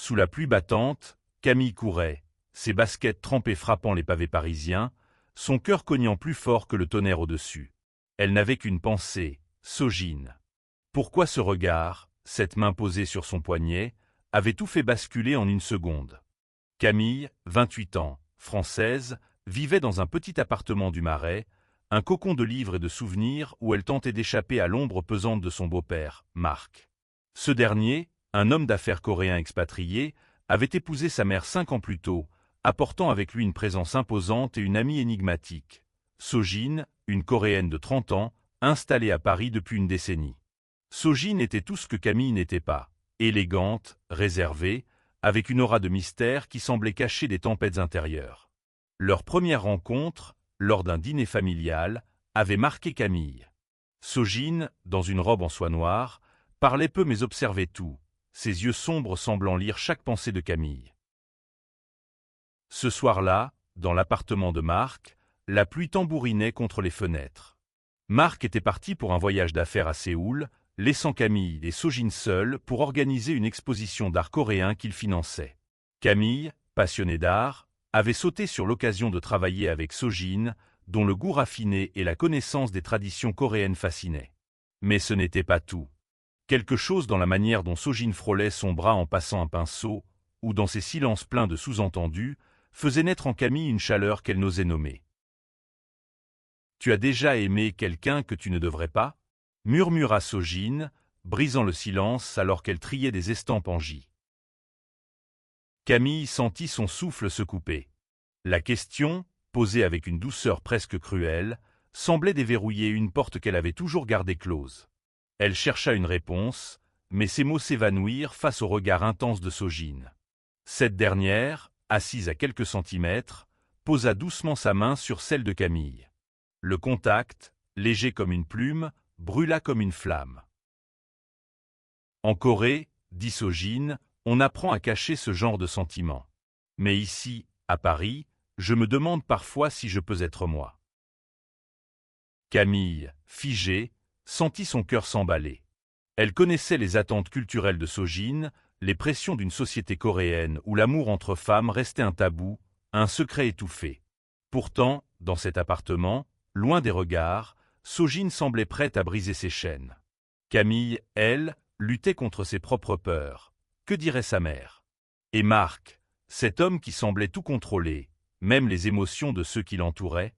Sous la pluie battante, Camille courait, ses baskets trempées frappant les pavés parisiens, son cœur cognant plus fort que le tonnerre au-dessus. Elle n'avait qu'une pensée, Sogine. Pourquoi ce regard, cette main posée sur son poignet, avait tout fait basculer en une seconde. Camille, 28 ans, française, vivait dans un petit appartement du Marais, un cocon de livres et de souvenirs où elle tentait d'échapper à l'ombre pesante de son beau-père, Marc. Ce dernier, un homme d'affaires coréen expatrié, avait épousé sa mère 5 ans plus tôt, apportant avec lui une présence imposante et une amie énigmatique. Sogine, une Coréenne de 30 ans, installée à Paris depuis une décennie. Sogine était tout ce que Camille n'était pas, élégante, réservée, avec une aura de mystère qui semblait cacher des tempêtes intérieures. Leur première rencontre, lors d'un dîner familial, avait marqué Camille. Sogine, dans une robe en soie noire, parlait peu mais observait tout, ses yeux sombres semblant lire chaque pensée de Camille. Ce soir-là, dans l'appartement de Marc, la pluie tambourinait contre les fenêtres. Marc était parti pour un voyage d'affaires à Séoul, laissant Camille et Sogine seuls pour organiser une exposition d'art coréen qu'il finançait. Camille, passionnée d'art, avait sauté sur l'occasion de travailler avec Sogine, dont le goût raffiné et la connaissance des traditions coréennes fascinaient. Mais ce n'était pas tout. Quelque chose dans la manière dont Sogine frôlait son bras en passant un pinceau, ou dans ses silences pleins de sous-entendus, faisait naître en Camille une chaleur qu'elle n'osait nommer. « Tu as déjà aimé quelqu'un que tu ne devrais pas ?» murmura Sogine, brisant le silence alors qu'elle triait des estampes en J. Camille sentit son souffle se couper. La question, posée avec une douceur presque cruelle, semblait déverrouiller une porte qu'elle avait toujours gardée close. Elle chercha une réponse, mais ses mots s'évanouirent face au regard intense de Sogine. Cette dernière, assise à quelques centimètres, posa doucement sa main sur celle de Camille. Le contact, léger comme une plume, brûla comme une flamme. En Corée, dit Sogine, on apprend à cacher ce genre de sentiments. Mais ici, à Paris, je me demande parfois si je peux être moi. Camille, figée, sentit son cœur s'emballer. Elle connaissait les attentes culturelles de Sogine, les pressions d'une société coréenne où l'amour entre femmes restait un tabou, un secret étouffé. Pourtant, dans cet appartement, loin des regards, Sogine semblait prête à briser ses chaînes. Camille, elle, luttait contre ses propres peurs. Que dirait sa mère? Et Marc, cet homme qui semblait tout contrôler, même les émotions de ceux qui l'entouraient?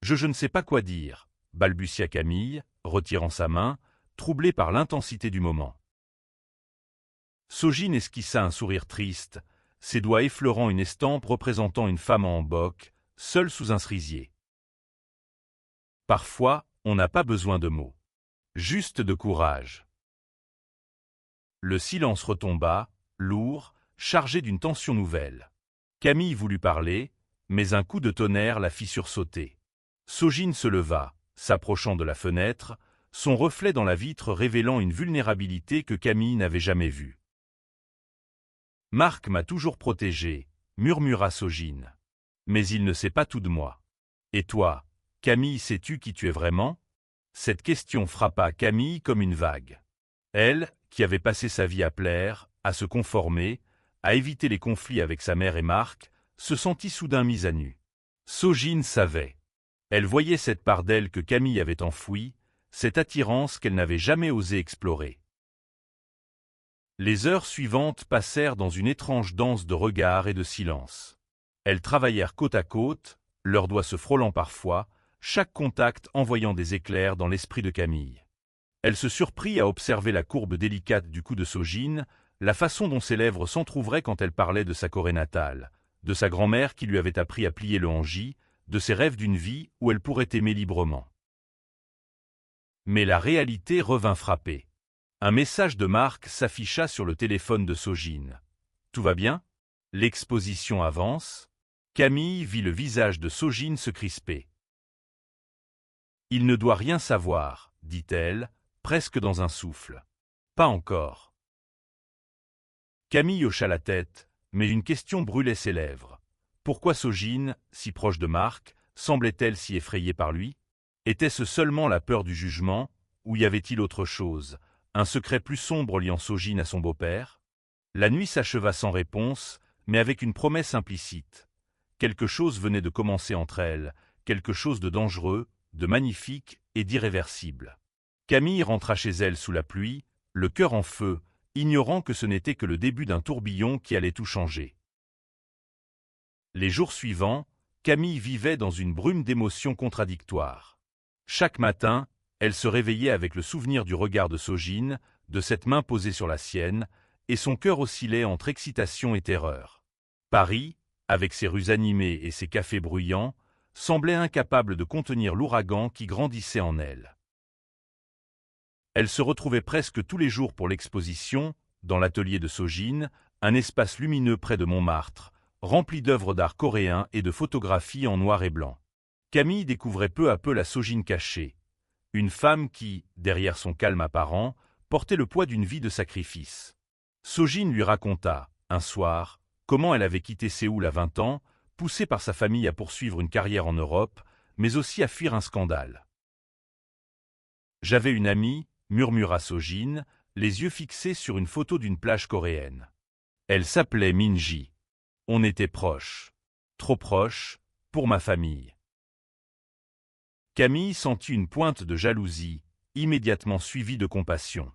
Je ne sais pas quoi dire, balbutia Camille, retirant sa main, troublée par l'intensité du moment. Sogine esquissa un sourire triste, ses doigts effleurant une estampe représentant une femme en hanbok, seule sous un cerisier. Parfois, on n'a pas besoin de mots. Juste de courage. Le silence retomba, lourd, chargé d'une tension nouvelle. Camille voulut parler, mais un coup de tonnerre la fit sursauter. Sogine se leva, s'approchant de la fenêtre, son reflet dans la vitre révélant une vulnérabilité que Camille n'avait jamais vue. « Marc m'a toujours protégé, » murmura Sogine. « Mais il ne sait pas tout de moi. Et toi, Camille, sais-tu qui tu es vraiment ?» Cette question frappa Camille comme une vague. Elle, qui avait passé sa vie à plaire, à se conformer, à éviter les conflits avec sa mère et Marc, se sentit soudain mise à nu. Sogine savait. Elle voyait cette part d'elle que Camille avait enfouie, cette attirance qu'elle n'avait jamais osé explorer. Les heures suivantes passèrent dans une étrange danse de regards et de silence. Elles travaillèrent côte à côte, leurs doigts se frôlant parfois, chaque contact envoyant des éclairs dans l'esprit de Camille. Elle se surprit à observer la courbe délicate du cou de Sogine, la façon dont ses lèvres s'entr'ouvraient quand elle parlait de sa Corée natale, de sa grand-mère qui lui avait appris à plier le hanji, de ses rêves d'une vie où elle pourrait aimer librement. Mais la réalité revint frapper. Un message de Marc s'afficha sur le téléphone de Sogine. « Tout va bien ? L'exposition avance ?» Camille vit le visage de Sogine se crisper. « Il ne doit rien savoir, » dit-elle, presque dans un souffle. « Pas encore. » Camille hocha la tête, mais une question brûlait ses lèvres. Pourquoi Sogine, si proche de Marc, semblait-elle si effrayée par lui? Était-ce seulement la peur du jugement, ou y avait-il autre chose, un secret plus sombre liant Sogine à son beau-père? La nuit s'acheva sans réponse, mais avec une promesse implicite. Quelque chose venait de commencer entre elles, quelque chose de dangereux, de magnifique et d'irréversible. Camille rentra chez elle sous la pluie, le cœur en feu, ignorant que ce n'était que le début d'un tourbillon qui allait tout changer. Les jours suivants, Camille vivait dans une brume d'émotions contradictoires. Chaque matin, elle se réveillait avec le souvenir du regard de Sojin, de cette main posée sur la sienne, et son cœur oscillait entre excitation et terreur. Paris, avec ses rues animées et ses cafés bruyants, semblait incapable de contenir l'ouragan qui grandissait en elle. Elle se retrouvait presque tous les jours pour l'exposition, dans l'atelier de Sojin, un espace lumineux près de Montmartre, rempli d'œuvres d'art coréens et de photographies en noir et blanc. Camille découvrait peu à peu la Sojin cachée, une femme qui, derrière son calme apparent, portait le poids d'une vie de sacrifice. Sojin lui raconta, un soir, comment elle avait quitté Séoul à 20 ans, poussée par sa famille à poursuivre une carrière en Europe, mais aussi à fuir un scandale. « J'avais une amie, » murmura Sojin, les yeux fixés sur une photo d'une plage coréenne. Elle s'appelait Minji. On était proches. Trop proches, pour ma famille. Camille sentit une pointe de jalousie, immédiatement suivie de compassion.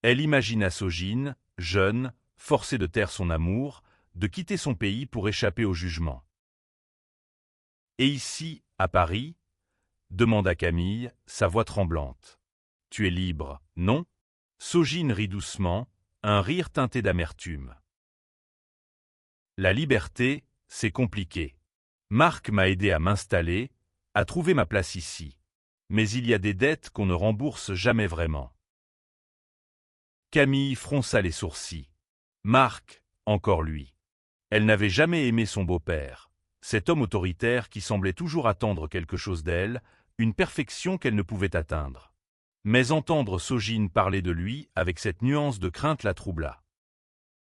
Elle imagina Sojin, jeune, forcé de taire son amour, de quitter son pays pour échapper au jugement. « Et ici, à Paris ?» demanda Camille, sa voix tremblante. « Tu es libre, non ?» Sojin rit doucement, un rire teinté d'amertume. « La liberté, c'est compliqué. Marc m'a aidé à m'installer, à trouver ma place ici. Mais il y a des dettes qu'on ne rembourse jamais vraiment. » Camille fronça les sourcils. Marc, encore lui. Elle n'avait jamais aimé son beau-père, cet homme autoritaire qui semblait toujours attendre quelque chose d'elle, une perfection qu'elle ne pouvait atteindre. Mais entendre Sojin parler de lui avec cette nuance de crainte la troubla.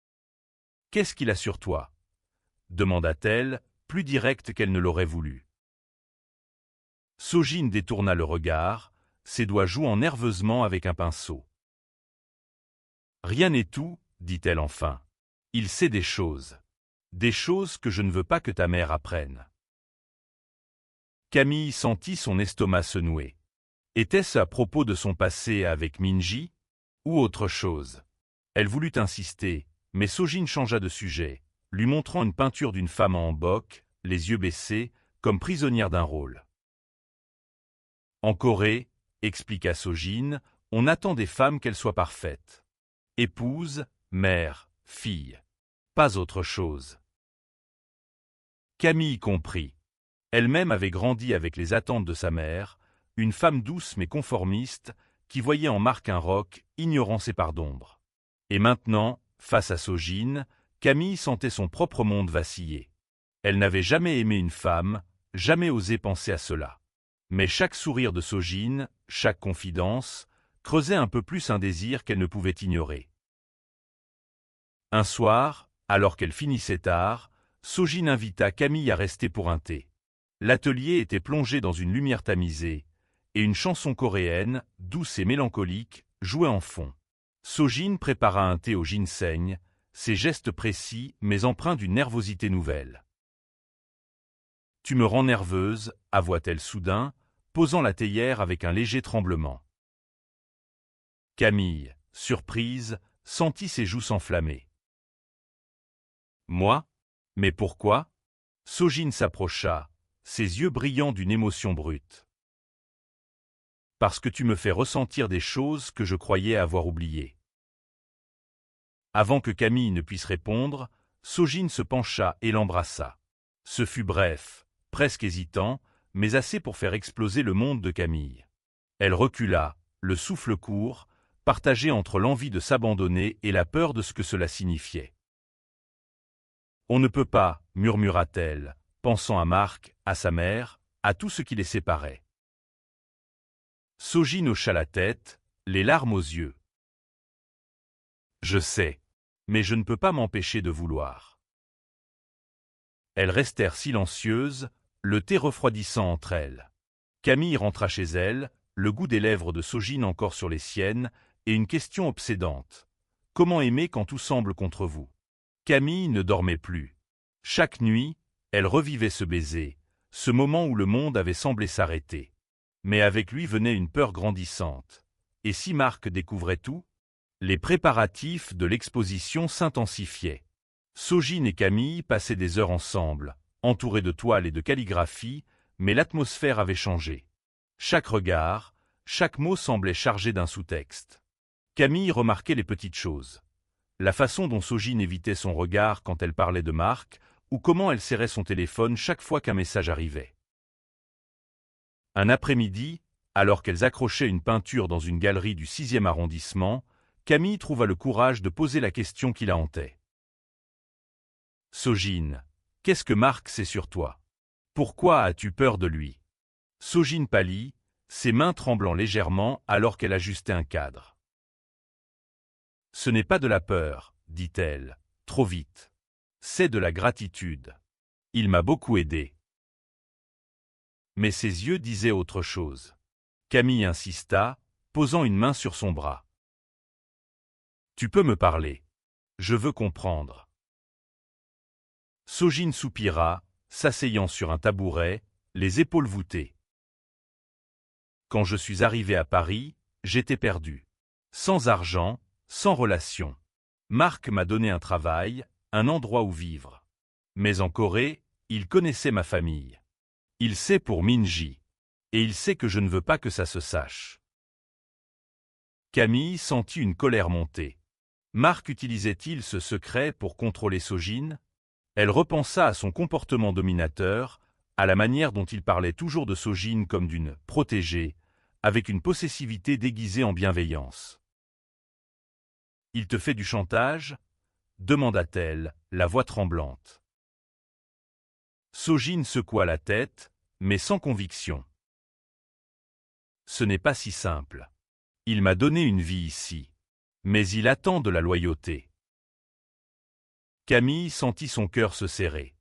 « Qu'est-ce qu'il a sur toi ?» demanda-t-elle, plus directe qu'elle ne l'aurait voulu. Sojin détourna le regard, ses doigts jouant nerveusement avec un pinceau. « Rien n'est tout, » dit-elle enfin. « Il sait des choses que je ne veux pas que ta mère apprenne. » Camille sentit son estomac se nouer. Était-ce à propos de son passé avec Minji, ou autre chose? Elle voulut insister, mais Sojin changea de sujet, lui montrant une peinture d'une femme en hanbok, les yeux baissés, comme prisonnière d'un rôle. En Corée, expliqua Sojin, on attend des femmes qu'elles soient parfaites. Épouse, mère, fille. Pas autre chose. Camille comprit. Elle-même avait grandi avec les attentes de sa mère, une femme douce mais conformiste, qui voyait en Marc un roc, ignorant ses parts d'ombre. Et maintenant, face à Sojin, Camille sentait son propre monde vaciller. Elle n'avait jamais aimé une femme, jamais osé penser à cela. Mais chaque sourire de Sojin, chaque confidence, creusait un peu plus un désir qu'elle ne pouvait ignorer. Un soir, alors qu'elle finissait tard, Sojin invita Camille à rester pour un thé. L'atelier était plongé dans une lumière tamisée, et une chanson coréenne, douce et mélancolique, jouait en fond. Sojin prépara un thé au ginseng, ses gestes précis mais empreints d'une nervosité nouvelle. « Tu me rends nerveuse, » avoua-t-elle soudain, posant la théière avec un léger tremblement. Camille, surprise, sentit ses joues s'enflammer. « Moi? Mais pourquoi ?» Sojin s'approcha, ses yeux brillants d'une émotion brute. « Parce que tu me fais ressentir des choses que je croyais avoir oubliées. » Avant que Camille ne puisse répondre, Sojin se pencha et l'embrassa. Ce fut bref, presque hésitant, mais assez pour faire exploser le monde de Camille. Elle recula, le souffle court, partagé entre l'envie de s'abandonner et la peur de ce que cela signifiait. « On ne peut pas, » murmura-t-elle, pensant à Marc, à sa mère, à tout ce qui les séparait. Sojin hocha la tête, les larmes aux yeux. « Je sais, mais je ne peux pas m'empêcher de vouloir. » Elles restèrent silencieuses, le thé refroidissant entre elles. Camille rentra chez elle, le goût des lèvres de Sojin encore sur les siennes, et une question obsédante. Comment aimer quand tout semble contre vous? Camille ne dormait plus. Chaque nuit, elle revivait ce baiser, ce moment où le monde avait semblé s'arrêter. Mais avec lui venait une peur grandissante. Et si Marc découvrait tout? Les préparatifs de l'exposition s'intensifiaient. Sogine et Camille passaient des heures ensemble, entourés de toiles et de calligraphie, mais l'atmosphère avait changé. Chaque regard, chaque mot semblait chargé d'un sous-texte. Camille remarquait les petites choses. La façon dont Sogine évitait son regard quand elle parlait de Marc, ou comment elle serrait son téléphone chaque fois qu'un message arrivait. Un après-midi, alors qu'elles accrochaient une peinture dans une galerie du 6e arrondissement, Camille trouva le courage de poser la question qui la hantait. « Sogine, qu'est-ce que Marc sait sur toi? Pourquoi as-tu peur de lui ?» Sogine pâlit, ses mains tremblant légèrement alors qu'elle ajustait un cadre. « Ce n'est pas de la peur, dit-elle, trop vite. C'est de la gratitude. Il m'a beaucoup aidé. » Mais ses yeux disaient autre chose. Camille insista, posant une main sur son bras. « Tu peux me parler. Je veux comprendre. » Sogine soupira, s'asseyant sur un tabouret, les épaules voûtées. « Quand je suis arrivé à Paris, j'étais perdu. Sans argent, sans relation. Marc m'a donné un travail, un endroit où vivre. Mais en Corée, il connaissait ma famille. Il sait pour Minji. Et il sait que je ne veux pas que ça se sache. » Camille sentit une colère monter. Marc utilisait-il ce secret pour contrôler Sogine? Elle repensa à son comportement dominateur, à la manière dont il parlait toujours de Sogine comme d'une « protégée », avec une possessivité déguisée en bienveillance. « Il te fait du chantage ?» demanda-t-elle, la voix tremblante. Sogine secoua la tête, mais sans conviction. « Ce n'est pas si simple. Il m'a donné une vie ici. Mais il attend de la loyauté. » Camille sentit son cœur se serrer.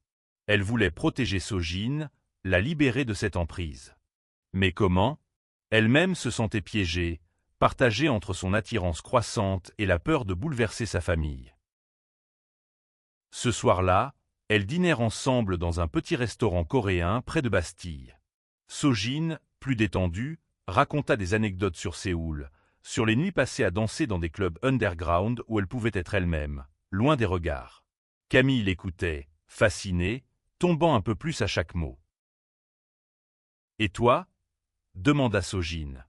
Elle voulait protéger Sogine, la libérer de cette emprise. Mais comment? Elle-même se sentait piégée, partagée entre son attirance croissante et la peur de bouleverser sa famille. Ce soir-là, elles dînèrent ensemble dans un petit restaurant coréen près de Bastille. Sogine, plus détendue, raconta des anecdotes sur Séoul, sur les nuits passées à danser dans des clubs underground où elle pouvait être elle-même, loin des regards. Camille l'écoutait, fascinée, tombant un peu plus à chaque mot. « Et toi ?» demanda Sogine.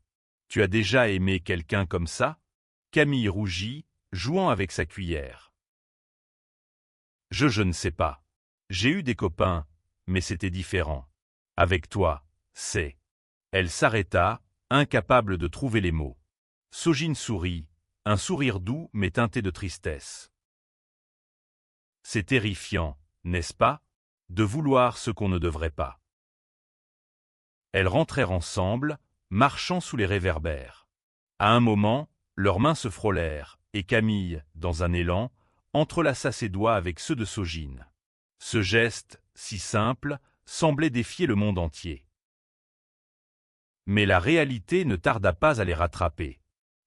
« Tu as déjà aimé quelqu'un comme ça ?» Camille rougit, jouant avec sa cuillère. « Je ne sais pas. J'ai eu des copains, mais c'était différent. Avec toi, c'est... » Elle s'arrêta, incapable de trouver les mots. Sogine sourit, un sourire doux mais teinté de tristesse. « C'est terrifiant, n'est-ce pas, de vouloir ce qu'on ne devrait pas. » Elles rentrèrent ensemble, marchant sous les réverbères. À un moment, leurs mains se frôlèrent, et Camille, dans un élan, entrelaça ses doigts avec ceux de Sogine. Ce geste, si simple, semblait défier le monde entier. Mais la réalité ne tarda pas à les rattraper.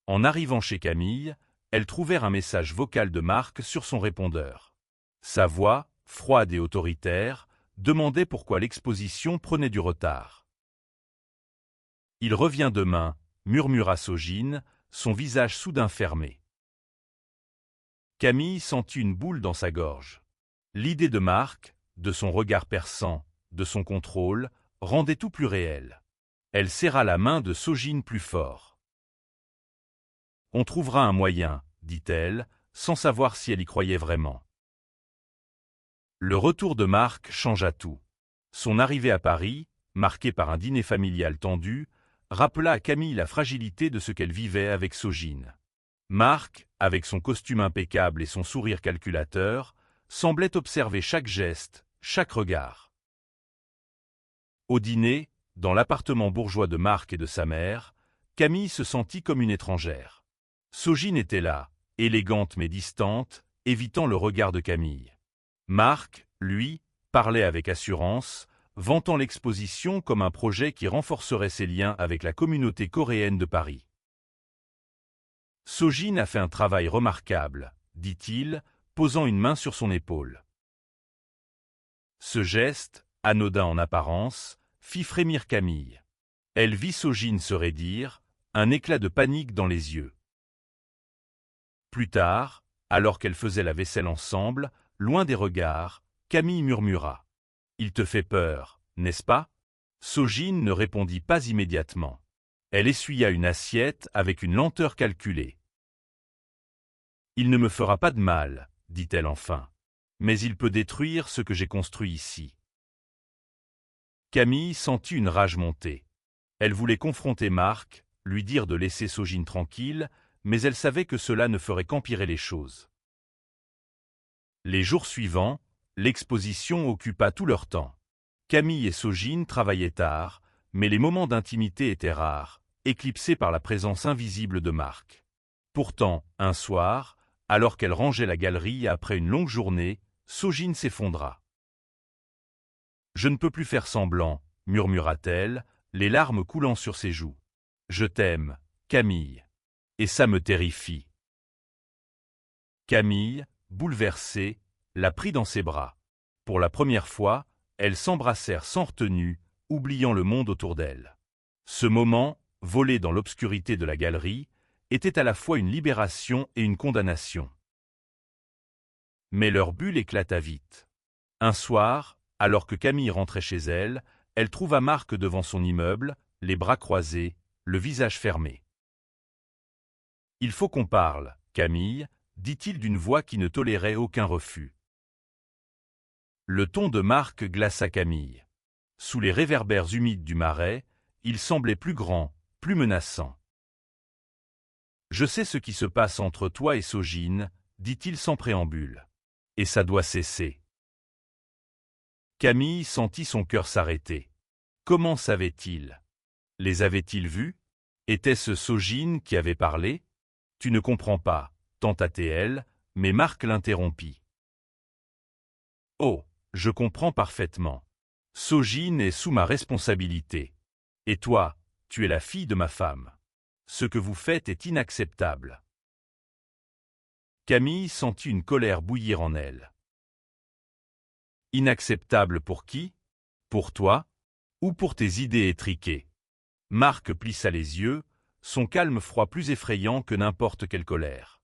En arrivant chez Camille, elles trouvèrent un message vocal de Marc sur son répondeur. Sa voix, froide et autoritaire, demandait pourquoi l'exposition prenait du retard. « Il revient demain », murmura Sogine, son visage soudain fermé. Camille sentit une boule dans sa gorge. L'idée de Marc, de son regard perçant, de son contrôle, rendait tout plus réel. Elle serra la main de Sogine plus fort. « On trouvera un moyen, » dit-elle, sans savoir si elle y croyait vraiment. Le retour de Marc changea tout. Son arrivée à Paris, marquée par un dîner familial tendu, rappela à Camille la fragilité de ce qu'elle vivait avec Sogine. Marc, avec son costume impeccable et son sourire calculateur, semblait observer chaque geste, chaque regard. Au dîner, dans l'appartement bourgeois de Marc et de sa mère, Camille se sentit comme une étrangère. Sogine était là, élégante mais distante, évitant le regard de Camille. Marc, lui, parlait avec assurance, vantant l'exposition comme un projet qui renforcerait ses liens avec la communauté coréenne de Paris. « Sogine a fait un travail remarquable, dit-il, posant une main sur son épaule. Ce geste, anodin en apparence, fit frémir Camille. Elle vit Sojin se raidir, un éclat de panique dans les yeux. Plus tard, alors qu'elle faisait la vaisselle ensemble, loin des regards, Camille murmura. « Il te fait peur, n'est-ce pas ?» Sojin ne répondit pas immédiatement. Elle essuya une assiette avec une lenteur calculée. « Il ne me fera pas de mal, » dit-elle enfin. « Mais il peut détruire ce que j'ai construit ici. » Camille sentit une rage monter. Elle voulait confronter Marc, lui dire de laisser Sojin tranquille, mais elle savait que cela ne ferait qu'empirer les choses. Les jours suivants, l'exposition occupa tout leur temps. Camille et Sojin travaillaient tard, mais les moments d'intimité étaient rares, éclipsés par la présence invisible de Marc. Pourtant, un soir, alors qu'elle rangeait la galerie après une longue journée, Sojin s'effondra. « Je ne peux plus faire semblant, » murmura-t-elle, les larmes coulant sur ses joues. « Je t'aime, Camille. Et ça me terrifie. » Camille, bouleversée, la prit dans ses bras. Pour la première fois, elles s'embrassèrent sans retenue, oubliant le monde autour d'elles. Ce moment, volé dans l'obscurité de la galerie, était à la fois une libération et une condamnation. Mais leur bulle éclata vite. Un soir, alors que Camille rentrait chez elle, elle trouva Marc devant son immeuble, les bras croisés, le visage fermé. « Il faut qu'on parle, Camille, » dit-il d'une voix qui ne tolérait aucun refus. Le ton de Marc glaça Camille. Sous les réverbères humides du marais, il semblait plus grand, plus menaçant. « Je sais ce qui se passe entre toi et Sojin, » dit-il sans préambule. « Et ça doit cesser. » Camille sentit son cœur s'arrêter. Comment savait-il? Les avait-il vus? Était-ce Sojin qui avait parlé? « Tu ne comprends pas, » tenta-t-elle, mais Marc l'interrompit. « Oh, je comprends parfaitement. Sojin est sous ma responsabilité. Et toi, tu es la fille de ma femme. Ce que vous faites est inacceptable. » Camille sentit une colère bouillir en elle. « Inacceptable pour qui? Pour toi? Ou pour tes idées étriquées ?» Marc plissa les yeux, son calme froid plus effrayant que n'importe quelle colère.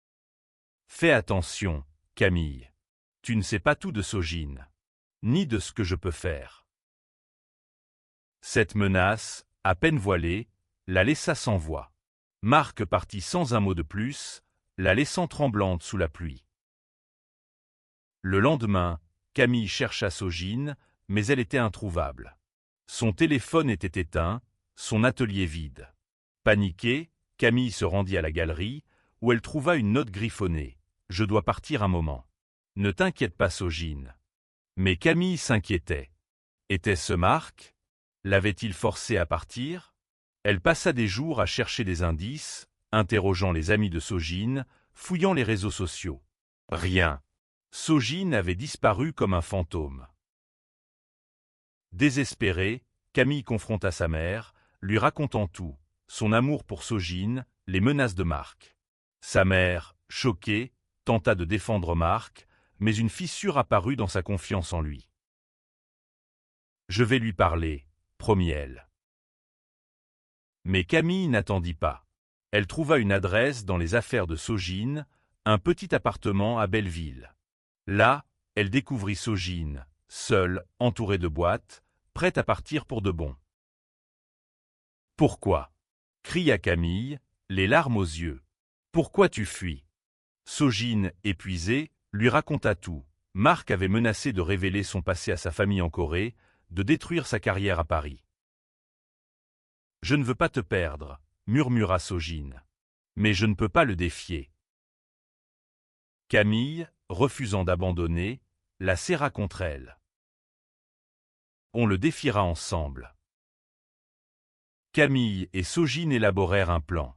« Fais attention, Camille. Tu ne sais pas tout de Sojin, ni de ce que je peux faire. » Cette menace, à peine voilée, la laissa sans voix. Marc partit sans un mot de plus, la laissant tremblante sous la pluie. Le lendemain, Camille chercha Sojin, mais elle était introuvable. Son téléphone était éteint, son atelier vide. Paniquée, Camille se rendit à la galerie, où elle trouva une note griffonnée. « Je dois partir un moment. Ne t'inquiète pas, Sojin. » Mais Camille s'inquiétait. Était-ce Marc? L'avait-il forcée à partir? Elle passa des jours à chercher des indices, interrogeant les amis de Sojin, fouillant les réseaux sociaux. Rien. Sojin avait disparu comme un fantôme. Désespérée, Camille confronta sa mère, lui racontant tout, son amour pour Sojin, les menaces de Marc. Sa mère, choquée, tenta de défendre Marc, mais une fissure apparut dans sa confiance en lui. « Je vais lui parler », promit-elle. Mais Camille n'attendit pas. Elle trouva une adresse dans les affaires de Sojin, un petit appartement à Belleville. Là, elle découvrit Sojin, seule, entourée de boîtes, prête à partir pour de bon. « Pourquoi ?» cria Camille, les larmes aux yeux. « Pourquoi tu fuis ?» Sojin, épuisé, lui raconta tout. Marc avait menacé de révéler son passé à sa famille en Corée, de détruire sa carrière à Paris. « Je ne veux pas te perdre, » murmura Sojin. « Mais je ne peux pas le défier. » Camille, refusant d'abandonner, la serra contre elle. « On le défiera ensemble. » Camille et Sojin élaborèrent un plan.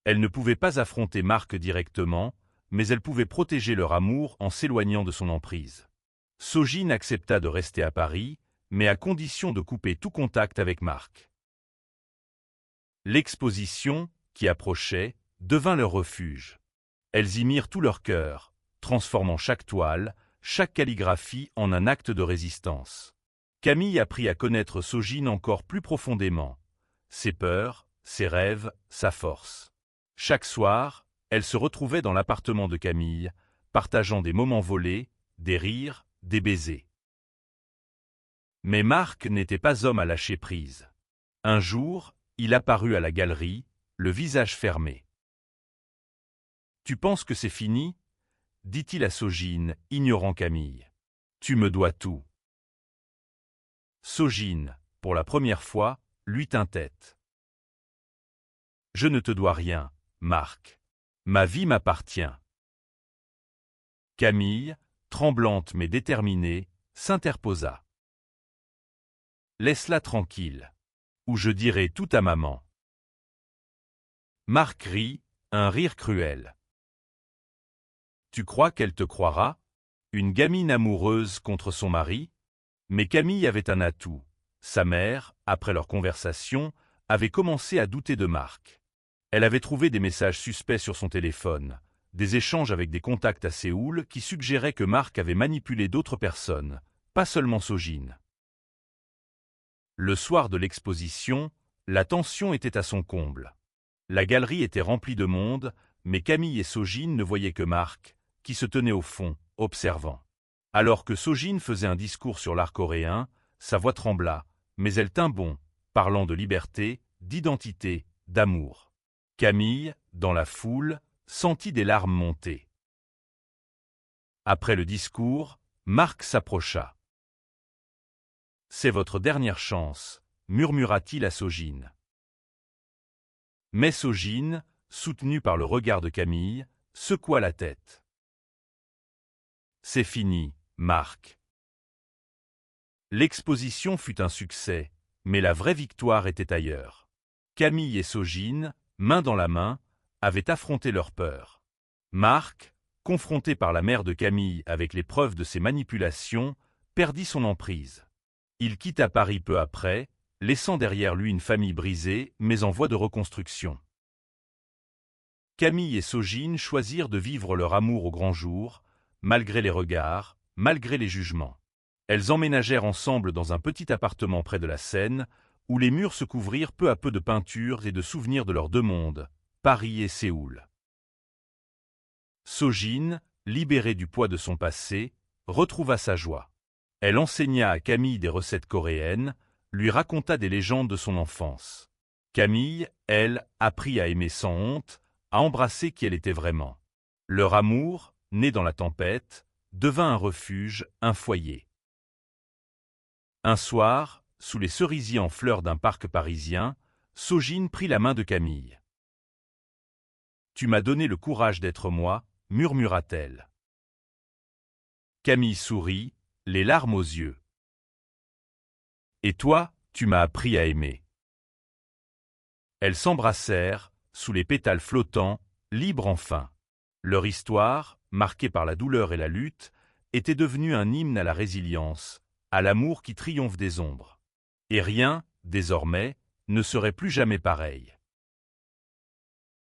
Elle ne pouvait pas affronter Marc directement, mais elle pouvait protéger leur amour en s'éloignant de son emprise. Sojin accepta de rester à Paris, mais à condition de couper tout contact avec Marc. L'exposition, qui approchait, devint leur refuge. Elles y mirent tout leur cœur, transformant chaque toile, chaque calligraphie en un acte de résistance. Camille apprit à connaître Sojin encore plus profondément. Ses peurs, ses rêves, sa force. Chaque soir, elle se retrouvait dans l'appartement de Camille, partageant des moments volés, des rires, des baisers. Mais Marc n'était pas homme à lâcher prise. Un jour, il apparut à la galerie, le visage fermé. « Tu penses que c'est fini ?» dit-il à Sojin, ignorant Camille. « Tu me dois tout. » Sojin, pour la première fois, lui tint tête. « Je ne te dois rien, Marc. Ma vie m'appartient. » Camille, tremblante mais déterminée, s'interposa. « Laisse-la tranquille, ou je dirai tout à maman. » Marc rit, un rire cruel. « Tu crois qu'elle te croira? Une gamine amoureuse contre son mari ?» Mais Camille avait un atout. Sa mère, après leur conversation, avait commencé à douter de Marc. Elle avait trouvé des messages suspects sur son téléphone, des échanges avec des contacts à Séoul qui suggéraient que Marc avait manipulé d'autres personnes, pas seulement Sojin. Le soir de l'exposition, la tension était à son comble. La galerie était remplie de monde, mais Camille et Sojin ne voyaient que Marc, qui se tenait au fond, observant. Alors que Sojin faisait un discours sur l'art coréen, sa voix trembla, mais elle tint bon, parlant de liberté, d'identité, d'amour. Camille, dans la foule, sentit des larmes monter. Après le discours, Marc s'approcha. « C'est votre dernière chance, » murmura-t-il à Sojin. Mais Sojin, soutenu par le regard de Camille, secoua la tête. « C'est fini, Marc. » L'exposition fut un succès, mais la vraie victoire était ailleurs. Camille et Sojin, main dans la main, avaient affronté leur peur. Marc, confronté par la mère de Camille avec les preuves de ses manipulations, perdit son emprise. Il quitta Paris peu après, laissant derrière lui une famille brisée mais en voie de reconstruction. Camille et Sojin choisirent de vivre leur amour au grand jour, malgré les regards, malgré les jugements. Elles emménagèrent ensemble dans un petit appartement près de la Seine, où les murs se couvrirent peu à peu de peintures et de souvenirs de leurs deux mondes, Paris et Séoul. Sojin, libérée du poids de son passé, retrouva sa joie. Elle enseigna à Camille des recettes coréennes, lui raconta des légendes de son enfance. Camille, elle, apprit à aimer sans honte, à embrasser qui elle était vraiment. Leur amour, né dans la tempête, devint un refuge, un foyer. Un soir, sous les cerisiers en fleurs d'un parc parisien, Sojin prit la main de Camille. « Tu m'as donné le courage d'être moi, » murmura-t-elle. Camille sourit, les larmes aux yeux. « Et toi, tu m'as appris à aimer. » Elles s'embrassèrent, sous les pétales flottants, libres enfin. Leur histoire, marquée par la douleur et la lutte, était devenue un hymne à la résilience, à l'amour qui triomphe des ombres. Et rien, désormais, ne serait plus jamais pareil.